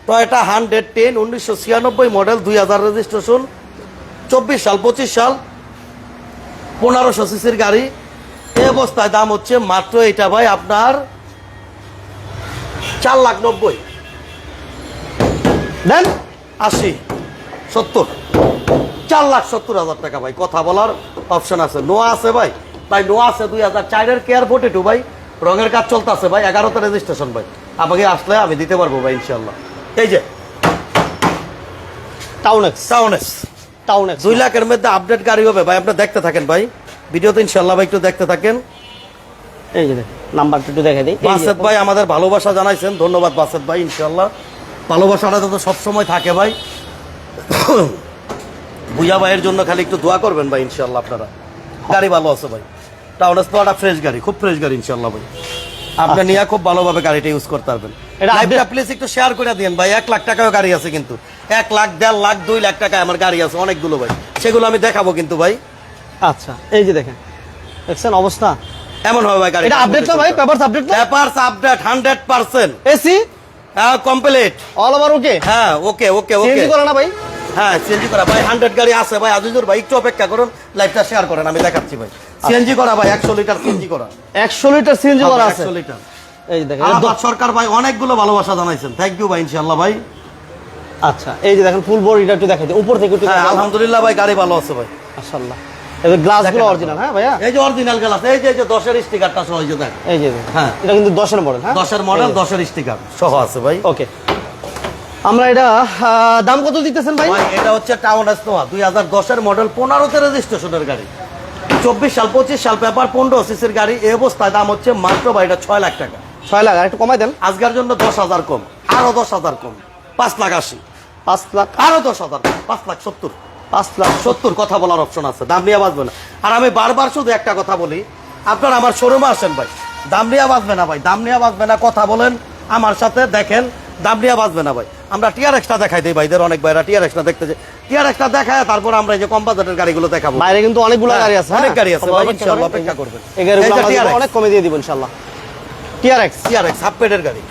Speaker 2: টয়োটা 110, 1996 মডেল, 2000 রেজিস্ট্রেশন, 24 সাল 25 সাল, 1500 সিসির গাড়ি। এই অবস্থায় দাম হচ্ছে মাত্র এটা ভাই আপনার 4,90,000,
Speaker 1: দেন
Speaker 2: 80, 70, 4,70,000 টাকা ভাই। কথা বলার অপশন আছে। নোয়া আছে ভাই, ভাই নোয়া আছে 2004-এর কেয়ার 42 ভাই, রঙের কাজ চলতেছে ভাই, 11তে রেজিস্ট্রেশন ভাই। আমাকে আসলে আমি দিতে পারবো ভাই ইনশাল্লাহ। এই যে
Speaker 1: টাউন এক্স,
Speaker 2: সাউনেস, 2 লাখের মধ্যে আপডেট গাড়ি হবে ভাই, আপনি দেখতে থাকেন ভাই ভিডিওতে ইনশাল্লাহ ভাই, একটু দেখতে থাকেন।
Speaker 1: এই যে দেখেন নাম্বারটা একটু দেখে দিই।
Speaker 2: বাসেদ ভাই আমাদের ভালোবাসা জানাইছেন, ধন্যবাদ বাসেদ ভাই ইনশাল্লাহ। ভালোবাসাটা তো সবসময় থাকে ভাই। ভুইয়া ভাইয়ের জন্য খালি একটু দোয়া করবেন ভাই ইনশাল্লাহ আপনারা। গাড়ি ভালো আছে ভাই, টাউনেস পাওয়াটা ফ্রেশ গাড়ি, খুব ফ্রেশ গাড়ি ইনশাল্লাহ ভাই। আপনি নিয়ে খুব ভালোভাবে গাড়িটা ইউজ করতে পারবেন।
Speaker 1: এটা
Speaker 2: লাইভটা প্লিজ একটু শেয়ার করে দিন ভাই। 1 লাখ টাকাও গাড়ি আছে কিন্তু, 1 লাখ, 1.5 লাখ, 2 লাখ টাকা আমার গাড়ি আছে অনেকগুলো ভাই, সেগুলো আমি দেখাবো কিন্তু ভাই।
Speaker 1: আচ্ছা, এই যে দেখেন, দেখছেন অবস্থা।
Speaker 2: এমন হবে ভাই গাড়ি।
Speaker 1: এটা আপডেট না ভাই? পেপারস আপডেট না?
Speaker 2: Papers update 100%।
Speaker 1: এসি
Speaker 2: হ্যাঁ কমপ্লিট।
Speaker 1: অল ওভার ওকে?
Speaker 2: হ্যাঁ ওকে ওকে ওকে।
Speaker 1: সিএনজি করে না ভাই?
Speaker 2: হ্যাঁ সিএনজি করা ভাই, 100 গাড়ি আছে ভাই। আজিজুর ভাই একটু অপেক্ষা করুন, লাইভটা শেয়ার করেন, আমি দেখাচ্ছি ভাই। সিএনজি করা ভাই, 100 লিটার সিএনজি করা।
Speaker 1: 100 লিটার সিএনজি করা আছে?
Speaker 2: 100 লিটার।
Speaker 1: এই যে দেখেন।
Speaker 2: আলাহাবাদ সরকার ভাই অনেকগুলো ভালোবাসা জানাইছেন, থ্যাংক ইউ ভাই ইনশাআল্লাহ ভাই।
Speaker 1: আচ্ছা, এই যে দেখেন ফুল বডিটা একটু দেখাই দিই, উপর থেকে একটু
Speaker 2: হ্যাঁ
Speaker 1: দেখাই।
Speaker 2: আলহামদুলিল্লাহ ভাই গাড়ি ভালো আছে ভাই
Speaker 1: মাশাআল্লাহ। এই গ্লাসগুলো অরিজিনাল, হ্যাঁ ভাইয়া?
Speaker 2: এই যে অরিজিনাল গ্লাস, এই যে 10 এর স্টিকারটা সহ এই যে দেখেন।
Speaker 1: এই যে
Speaker 2: হ্যাঁ
Speaker 1: এটা কিন্তু 10 এর মডেল, হ্যাঁ
Speaker 2: 10 এর মডেল, 10 এর স্টিকার সহ আছে ভাই।
Speaker 1: ওকে, আমরা এটা দাম কত দিতেছেন ভাই?
Speaker 2: ভাই এটা হচ্ছে টাউন এসনোয়া 2010 এর মডেল, 15 তে রেজিস্ট্রেশনের গাড়ি, 24 সাল 25 সাল পেপার, 15 সিসির গাড়ি। এই অবস্থায় দাম হচ্ছে মাত্র ভাই এটা 6 লাখ টাকা।
Speaker 1: 6 লাখ? আর একটু কমাই দেন।
Speaker 2: আজকের জন্য 10,000 কম, আরো 10,000 কম, 5,80,000।
Speaker 1: 5 লাখ?
Speaker 2: আরো 10,000 কম, 5,70,000।
Speaker 1: 5 লাখ
Speaker 2: 70 কথা বলার অপশন আছে, দাম নিয়ে বাঁচবে না। আর আমি বারবার শুধু একটা কথা বলি, আপনারা আমার শোরুমে আসেন ভাই, দাম নিয়ে বাঁচবে না ভাই, দাম নিয়ে বাঁচবে না। কথা বলেন আমার সাথে, দেখেন দাম নিয়ে বাঁচবে না ভাই। আমরা টিআর এক্সট্রা দেখাই দিই ভাইদের, অনেক ভাইরা টিআর এক্সট্রা দেখতে যায়, টিআর এক্সট্রা দেখায় তারপর আমরা এই যে কম বাজেটের গাড়িগুলো দেখাবো।
Speaker 1: বাইরে কিন্তু অনেকগুলো গাড়ি আছে,
Speaker 2: অনেক
Speaker 1: হ্যাঁ?
Speaker 2: গাড়ি আছে ভাই,
Speaker 1: অপেক্ষা
Speaker 2: ইনশাআল্লাহ
Speaker 1: করেন।
Speaker 2: অপেক্ষা করবেন।
Speaker 1: এই গাড়িগুলো
Speaker 2: এই যে
Speaker 1: আমরা
Speaker 2: TRX
Speaker 1: অনেক কমে দিয়ে দিব ইনশাআল্লাহ। টিআরএক্স
Speaker 2: হাফ পেডের গাড়ি,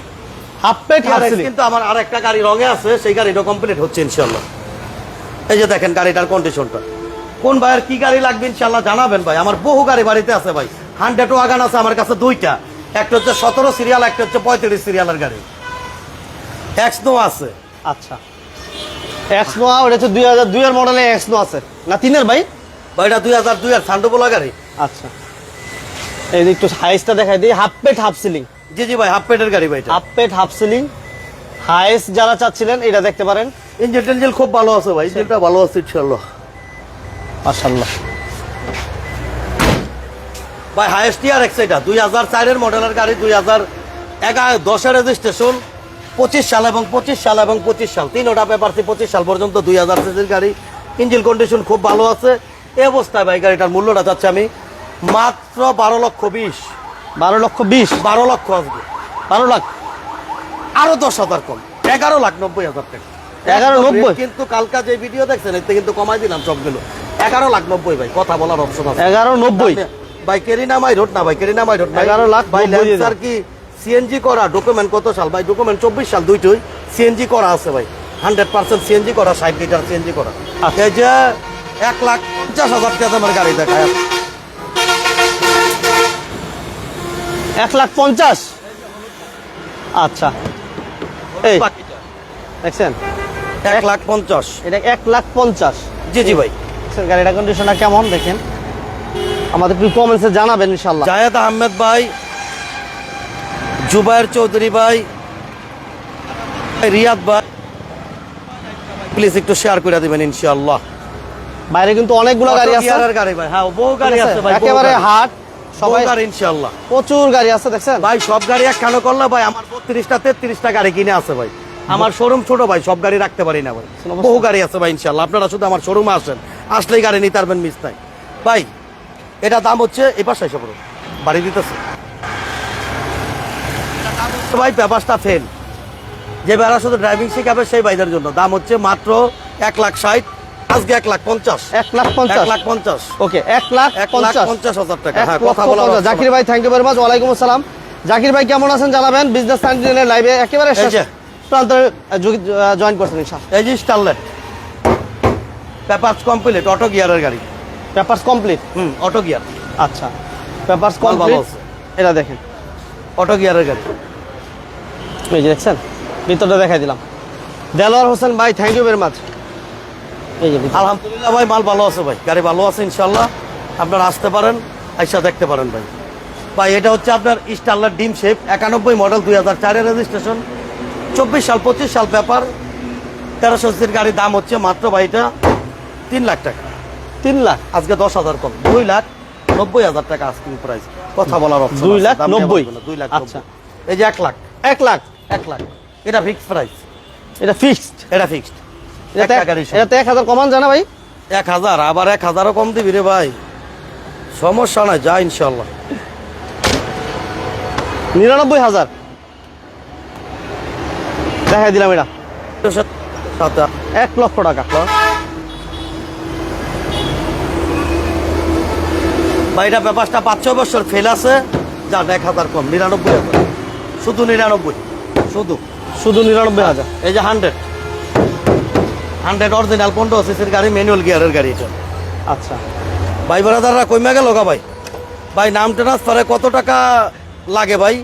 Speaker 1: হাফ পেট হাফ
Speaker 2: TRX
Speaker 1: সিলিং।
Speaker 2: কিন্তু আমার আরেকটা গাড়ি রঙে আছে, সেই গাড়িটা কমপ্লিট হচ্ছে ইনশাআল্লাহ। এই যে দেখেন গাড়িটার কন্ডিশনটা। কোন ভাইয়ের কি গাড়ি লাগবে ইনশাআল্লাহ জানাবেন ভাই, আমার বহু গাড়ি বাড়িতে আছে ভাই। 100 ওয়াগান আছে আমার কাছে দুইটা, একটা হচ্ছে 17 সিরিয়াল, একটা হচ্ছে 35 সিরিয়ালের গাড়ি। এক্সনো আছে।
Speaker 1: আচ্ছা, এক্স নোয়া, ওটা হচ্ছে 2002 এর মডেলে এক্স নো আছে না 3 এর ভাই?
Speaker 2: ভাইটা 2002 এর সান্ডোবোলা গাড়ি।
Speaker 1: আচ্ছা, এই যে একটু হাইসটা দেখাই দিই, হাফ পেট হাফ সিলিং।
Speaker 2: জি জি ভাই, হাফ পেডের গাড়ি ভাই।
Speaker 1: হাফ পেট হাফ সিলিং হাইস যারা চাচ্ছিলেন এটা দেখতে পারেন।
Speaker 2: ইঞ্জিন টেঞ্জিন খুব ভালো আছে ভাই, ইঞ্জিনটা ভালো আছে ইনশাআল্লাহ
Speaker 1: মাশাআল্লাহ।
Speaker 2: ভাই হাইয়েস্ট টিআরএক্স এটা 2004 এর মডেলের গাড়ি, 2010 এর রেজিস্ট্রেশন, 25 সাল এবং 25 সাল এবং 25 সাল, তিনটা পেপারসি 25 সাল পর্যন্ত, 2000 সিসির গাড়ি। ইঞ্জিন কন্ডিশন খুব ভালো আছে। এই অবস্থায় ভাই গাড়িটার মূল্যটা চাচ্ছি আমি মাত্র 12,20,000।
Speaker 1: 12,20,000?
Speaker 2: 12 লক্ষ আসবে,
Speaker 1: 12 লাখ?
Speaker 2: আরো 10,000 কম, 11,90,000 টাকা।
Speaker 1: 11,90,000?
Speaker 2: কিন্তু কালকা যে ভিডিও দেখছেন এতে কিন্তু কমাই দিলাম সবগুলো, 11,90,000 ভাই, কথা বলার অপশন আছে।
Speaker 1: 11,90,000?
Speaker 2: ভাই কেরিনা মাই রোড না ভাই, কেরিনা মাই রোড
Speaker 1: 11,90,000
Speaker 2: ভাই। ল্যান্সার কি সিএনজি করা, ডকুমেন্ট কত সাল ভাই? ডকুমেন্ট 24 সাল, দুইটাই সিএনজি করা আছে ভাই, 100% সিএনজি করা, 60 লিটার সিএনজি করা।
Speaker 1: আচ্ছা।
Speaker 2: এই যে 1,50,000 টাকা দামের গাড়ি দেখায়।
Speaker 1: 1,50,000? আচ্ছা, এই দেখছেন
Speaker 2: 1,50,000।
Speaker 1: এটা 1,50,000?
Speaker 2: জি জি ভাই।
Speaker 1: দেখছেন গাড়িটা কন্ডিশনটা কেমন দেখেন, আমাদের একটু কমেন্টসে জানাবেন ইনশাআল্লাহ।
Speaker 2: জায়েদ আহমেদ ভাই, জুবায়ের চৌধুরী ভাই, রিয়াদ ভাই, প্লিজ একটু শেয়ার করে দিবেন ইনশাআল্লাহ।
Speaker 1: বাইরে কিন্তু অনেকগুলো গাড়ি আছে।
Speaker 2: গিয়ারের গাড়ি ভাই, হ্যাঁ বহু গাড়ি
Speaker 1: ঠিক
Speaker 2: আছে
Speaker 1: আছে?
Speaker 2: ভাই, বহু
Speaker 1: একেবারে
Speaker 2: গাড়ি।
Speaker 1: হাট সবাই,
Speaker 2: বহু গাড়ি ইনশাআল্লাহ।
Speaker 1: প্রচুর গাড়ি আছে দেখছেন
Speaker 2: ভাই সব গাড়ি একখানে করলে ভাই আমার 32টা 33টা গাড়ি কিনে আছে ভাই। আমার শোরুম ছোট ভাই, সব গাড়ি রাখতে পারি না ভাই, বহু গাড়ি আছে ভাই ইনশাআল্লাহ। আপনারা শুধু আমার শোরুমে আসেন, আসলেই গাড়ি নিতে পারবেন, মিস নাই ভাই। এটা দাম হচ্ছে এই পাশে এসে পড়ুন, বাড়ি দিতেছে ভাই। পেপারসটা ফেল, যে বেড়া শুধু ড্রাইভিং শিখাবে সেই ভাইদের জন্য। দাম হচ্ছে মাত্র 1,60,000, আজকে 1,50,000।
Speaker 1: 1,50,000?
Speaker 2: 1,50,000
Speaker 1: ওকে, 1,50,000?
Speaker 2: 1,50,000 টাকা। হ্যাঁ,
Speaker 1: 1,50,000
Speaker 2: কথা বলার option
Speaker 1: জাকির ভাই, থ্যাংক ইউ ভেরি মাচ। ওয়ালাইকুম আসসালাম। জাকির ভাই কেমন আছেন জানাবেন। বিজনেস সাইন্টিফিকের লাইভে একেবারে
Speaker 2: এই যে।
Speaker 1: প্রান্তে জয়েন করছেন ইনশাআল্লাহ।
Speaker 2: এই যে স্টারলেট, পেপারস কমপ্লিট, অটো গিয়ারের গাড়ি।
Speaker 1: Papers complete?
Speaker 2: Auto gear.
Speaker 1: আচ্ছা, পেপারস
Speaker 2: ভালো
Speaker 1: কমপ্লিট।
Speaker 2: আছে।
Speaker 1: এটা দেখেন
Speaker 2: অটো গিয়ারের গাড়ি।
Speaker 1: এই যে দেখছেন, ভিতরটা দেখাই দিলাম। দেলোয়ার হোসেন ভাই, থ্যাংক ইউ ভেরি মাচ। এই যে ভিতর।
Speaker 2: আলহামদুলিল্লাহ ভাই, মাল ভালো আছে ভাই, গাড়ি ভালো আছে ইনশাল্লাহ। আপনারা আসতে পারেন, আইসা দেখতে পারেন ভাই। ভাই এটা হচ্ছে আপনার স্টারলার ডিম শেপ, 91 মডেল, 2004 এর রেজিস্ট্রেশন, 24 সাল 25 সাল পেপার, 1300 সিসির গাড়ি। দাম হচ্ছে মাত্র ভাই এটা 3 লাখ টাকা।
Speaker 1: 3 লাখ?
Speaker 2: আজকে 10,000 কম, 2,90,000 টাকা আস্কিং প্রাইস। কথা বলার অপশন
Speaker 1: 2,90,000?
Speaker 2: 2,90,000।
Speaker 1: আচ্ছা,
Speaker 2: এই যে 1 লাখ।
Speaker 1: 1 লাখ?
Speaker 2: 1 লাখ এটা ফিক্সড প্রাইস,
Speaker 1: এটা ফিক্সড?
Speaker 2: এটা ফিক্সড।
Speaker 1: এটাতে
Speaker 2: একটা গাড়ি
Speaker 1: 1,000 কমান জানা ভাই?
Speaker 2: 1,000, আবার 1,000ও কম দিবি রে ভাই, সমস্যা নাই, যা ইনশাল্লাহ।
Speaker 1: 99,000 দেখাই দিলাম। এটা 1 লক্ষ টাকা।
Speaker 2: ভাই এটা ব্যাপারটা 5-6 বছর ফেল আছে, যান 1000 কম, 99,000, শুধু 99, শুধু
Speaker 1: শুধু 99,000।
Speaker 2: এই যে 100 অরিজিনাল 15 সিসির গাড়ি, ম্যানুয়াল গিয়ারের গাড়ি এটা।
Speaker 1: আচ্ছা
Speaker 2: ভাই ব্রাদাররা কমে গেল গা ভাই। ভাই নাম ট্রান্সফারে কত টাকা লাগে ভাই?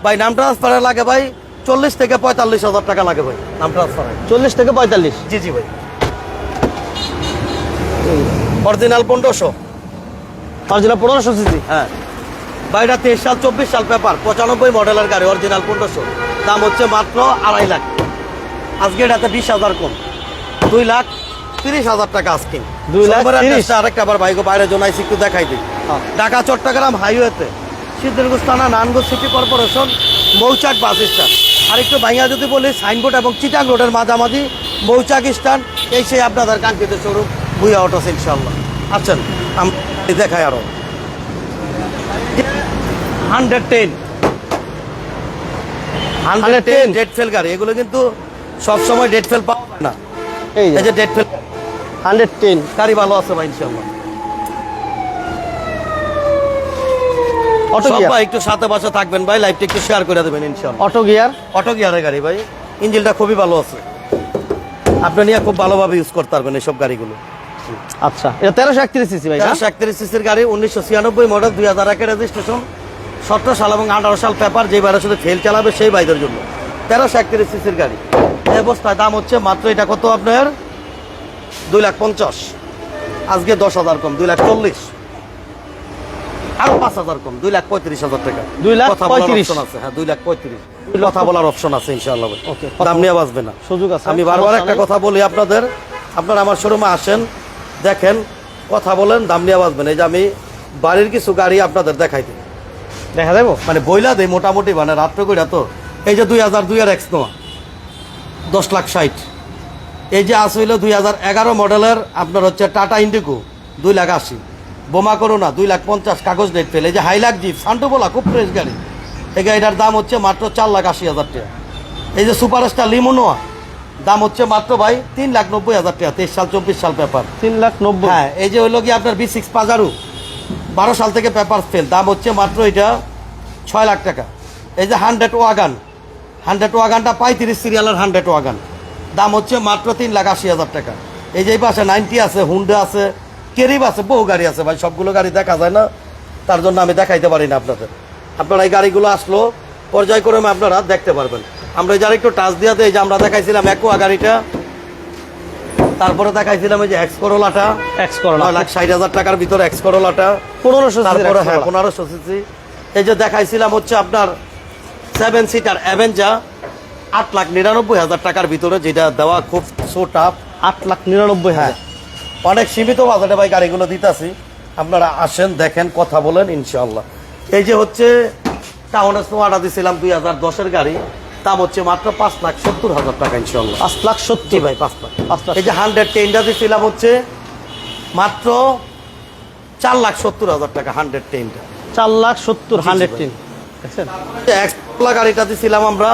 Speaker 2: ভাই নাম ট্রান্সফারে লাগে ভাই 40 থেকে 45,000 টাকা লাগে ভাই নাম ট্রান্সফারে।
Speaker 1: 40 থেকে 45।
Speaker 2: জি জি ভাই। অরিজিনাল 1500।
Speaker 1: Original 1500 CC.
Speaker 2: হ্যাঁ ভাই এটা 23 সাল 24 সাল পেপার, 95 মডেলের গাড়ি, অরিজিনাল 1500, দাম হচ্ছে মাত্র 2.5 লাখ। আজকে এটাতে 20,000 কম, 2,30,000 টাকা আজকে।
Speaker 1: 2,30,000।
Speaker 2: আরেকটা আবার ভাইগো বাইরে জোনাইছি, একটু দেখাই দিই।
Speaker 1: হ্যাঁ।
Speaker 2: ঢাকা চট্টগ্রাম হাইওয়েতে সিদ্ধিরগঞ্জ থানা, নারায়ণগঞ্জ সিটি কর্পোরেশন, মৌচাক বাস স্ট্যান্ড। আর একটু ভাইয়া যদি বলি সাইনবোর্ড এবং চিটাং রোডের মাঝামাঝি মৌচাক স্ট্যান্ড, এই সেই আপনাদের কাঙ্ক্ষিত শোরুম ভুইয়া অটোস ইনশাল্লাহ। আছেন আমি দেখাই আরো 110 ডেট ফেল গাড়ি, এগুলো কিন্তু সবসময় ডেট ফেল পাওয়া যায় না।
Speaker 1: এই
Speaker 2: এই যে ডেট ফেল
Speaker 1: 110
Speaker 2: গাড়ি ভালো আছে ভাই ইনশাল্লাহ।
Speaker 1: Auto gear.
Speaker 2: সবাই একটু সাথে পাশে থাকবেন ভাই, লাইভটা একটু শেয়ার করে দেবেন ইনশাল্লাহ।
Speaker 1: Auto gear.
Speaker 2: অটো গিয়ারের গাড়ি ভাই, ইঞ্জিনটা খুবই ভালো আছে, আপনি নিয়ে খুব ভালোভাবে ইউজ করতে পারবেন এইসব গাড়িগুলো।
Speaker 1: আচ্ছা এটা 1331 সিসি ভাই।
Speaker 2: 31 সিসির গাড়ি, 1996 মডেল, 2001 রেজিস্ট্রেশন, 17 সাল এবং 18 সাল পেপার। যে বাইরে শুধু ফেল চালাবে সেই ভাইদের জন্য 1331 সিসির গাড়ি। এই অবস্থায় দাম হচ্ছে মাত্র এটা কত আপনার 2,50,000, আজকে 10,000 কম, 2,40,000, আরো 5,000 কম, 2,35,000 টাকা।
Speaker 1: 2,35,000
Speaker 2: কথা বলার অপশন আছে। হ্যাঁ 2,35,000 কথা বলার অপশন আছে ইনশাআল্লাহ ভাই।
Speaker 1: ওকে,
Speaker 2: দাম নিয়ে বাঁচবে না,
Speaker 1: সুযোগ আছে।
Speaker 2: আমি বারবার
Speaker 1: সমস্যা
Speaker 2: একটা
Speaker 1: নাই।
Speaker 2: কথা বলি আপনাদের, আপনারা আমার শোরুমে আসেন, দেখেন, কথা বলেন, দাম নিয়ে বাঁচবেন। এই যে আমি বাড়ির কিছু গাড়ি আপনাদের দেখাই দিই,
Speaker 1: দেখা যাবো।
Speaker 2: মানে বইলা দেই মোটামুটি, মানে রাত্রে কইরা তো। এই যে 2002 এর এক্স নোয়া 10,60,000। এই যে আছে হইলো 2011 মডেলের আপনার হচ্ছে টাটা ইন্ডিগো 2,80,000। বোমা করোনা 2,50,000, কাগজ ডেট ফেল। এই যে হাইলাক জিপ সান্টু বলা, খুব ফ্রেশ গাড়ি, এই গাড়িটার দাম হচ্ছে মাত্র 4,80,000 টাকা। এই যে সুপারস্টার লিমোনোয়া দাম হচ্ছে মাত্র ভাই 3,90,000 টাকা, 23 সাল 24 সাল পেপার।
Speaker 1: 3,90,000।
Speaker 2: হ্যাঁ এই যে হইলো কি আপনার B6 পাজারু 12 সাল থেকে পেপার ফেল, দাম হচ্ছে মাত্র এটা 6 লাখ টাকা। এই যে 100 ওয়াগান, 100 ওয়াগানটা 35 সিরিয়ালের 100 ওয়াগান, দাম হচ্ছে মাত্র 3,80,000 টাকা। এই যে এই পাশে 90 আছে, হুন্ডা আছে, কেরিব আছে, বহু গাড়ি আছে ভাই, সবগুলো গাড়ি দেখা যায় না, তার জন্য আমি দেখাইতে পারি না আপনাদের। আপনারা এই গাড়িগুলো আসলো পর্যায়ক্রমে আপনারা দেখতে পারবেন। আমরা যারা একটু টাচ দিয়ে দেই, যে আমরা দেখাইছিলাম অ্যাকোয়া গাড়িটা, তারপরে দেখাইছিলাম এই যে এক্স করোলাটা,
Speaker 1: এক্স করোলা
Speaker 2: 9,60,000 টাকার ভিতরে এক্স করোলাটা,
Speaker 1: 1500
Speaker 2: তারপরে হ্যাঁ
Speaker 1: সিসি।
Speaker 2: 1500 সিসি। এই যে দেখাইছিলাম হচ্ছে আপনার 7 সিটার অ্যাভেঞ্জার 8,99,000 টাকার ভিতরে, যেটা দেওয়া খুব সো টাফ।
Speaker 1: 8,99,000।
Speaker 2: অনেক সীমিত বাজেটে ভাই গাড়িগুলো দিতেছি, আপনারা আসেন, দেখেন, কথা বলেন ইনশাআল্লাহ। এই যে হচ্ছে টাউনের সোয়াটা দিছিলাম 2010-এর গাড়ি, দাম হচ্ছে মাত্র 5,70,000 টাকা ইনশাআল্লাহ।
Speaker 1: 5,70,000
Speaker 2: ভাই 5 লাখ।
Speaker 1: 5 লাখ।
Speaker 2: এই যে 110টা দিছিলাম হচ্ছে মাত্র 4,70,000 টাকা, 110টা।
Speaker 1: 4,70,000
Speaker 2: জি, জি,
Speaker 1: 110 দেখছেন।
Speaker 2: এক্সপ্লা গাড়িটা দিছিলাম আমরা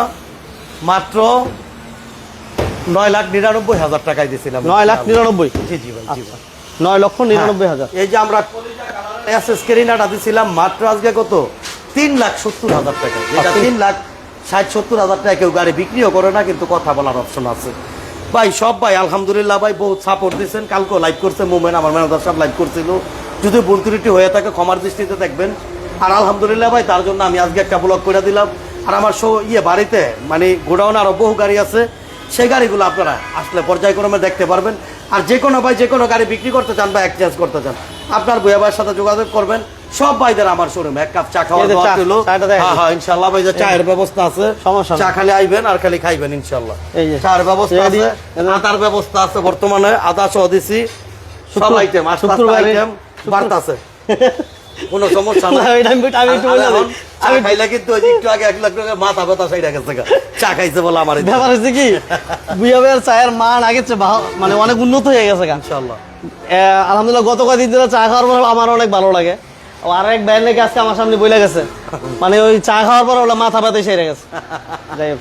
Speaker 2: মাত্র 9,99,000 টাকায় দিছিলাম।
Speaker 1: 9,99,000।
Speaker 2: জি জি ভাই, জি ভাই।
Speaker 1: 9,99,000।
Speaker 2: এই যে আমরা এসএস কেরিনাটা দিছিলাম মাত্র আজকে কত 3,70,000 টাকা, যেটা 3,60,70,000 টাকা কেউ গাড়ি বিক্রিও করে না, কিন্তু কথা বলার অপশন আছে ভাই। সব ভাই আলহামদুলিল্লাহ ভাই, বহুত সাপোর্ট দিচ্ছেন। কালকে লাইভ করছে মোমেন, আমার ম্যানেজার সাহেব লাইভ করছিল, যদি ভুল ত্রুটি হয়ে থাকে ক্ষমার দৃষ্টিতে দেখবেন। আর আলহামদুলিল্লাহ ভাই, তার জন্য আমি আজকে একটা ব্লগ করে দিলাম। আর আমার বাড়িতে মানে গোডাউনে আরো বহু গাড়ি আছে, সেই গাড়িগুলো আপনারা আসলে পর্যায়ক্রমে দেখতে পারবেন। আর যে কোনো ভাই যে কোনো গাড়ি বিক্রি করতে চান বা এক্সচেঞ্জ করতে চান, আপনার ভুয়া ভাইয়ের সাথে যোগাযোগ করবেন। সব ভাইদের আমার শোরুমে এক কাপ চা খাওয়া দাওয়া হলো। হ্যাঁ ইনশাআল্লাহ ভাই, যে চায়ের ব্যবস্থা আছে,
Speaker 1: সমস্যা নেই।
Speaker 2: চা খালি আইবেন আর খালি খাইবেন ইনশাআল্লাহ।
Speaker 1: এই যে
Speaker 2: চায়ের ব্যবস্থা
Speaker 1: ready,
Speaker 2: আছে, আদার ব্যবস্থা আছে, বর্তমানে আদা সহ দিছি, সব আইটেম
Speaker 1: শুক্রবারে
Speaker 2: আইটেম বাড়তাছে, কোনো সমস্যা
Speaker 1: না,
Speaker 2: নাই।
Speaker 1: আমি একটু বলে দিই।
Speaker 2: আমি খাইলে কিন্তু ওই যে একটু আগে 1 লাখ টাকা মাথা ব্যথা সাইডা গেছে গা। চা খাইছে বলে আমার
Speaker 1: ব্যাপার হচ্ছে কি, বুয়া ভাইয়ের চায়ের মান আগের চেয়ে মানে অনেক উন্নত হয়ে গেছে গান।
Speaker 2: ইনশাআল্লাহ
Speaker 1: আলহামদুলিল্লাহ গত কয়েকদিন ধরে চা খাওয়ার পর আমার অনেক ভালো লাগে। আর এক ব্যান্ড নাকি আজকে আমার সামনে বইলে গেছে, মানে ওই চা খাওয়ার পর ওটা মাথা ব্যথা সেরে গেছে। যাই হোক,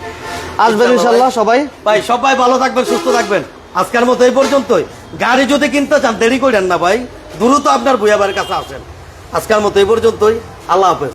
Speaker 1: আসবেন ইনশাল্লাহ সবাই।
Speaker 2: ভাই সবাই ভালো থাকবেন, সুস্থ থাকবেন। আজকের মতো এই পর্যন্তই। গাড়ি যদি কিনতে চান দেরি করেন না ভাই, দ্রুত আপনার ভুয়া ভাইয়ের কাছে আসেন। আজকের মতো এই পর্যন্তই। আল্লাহ হাফেজ।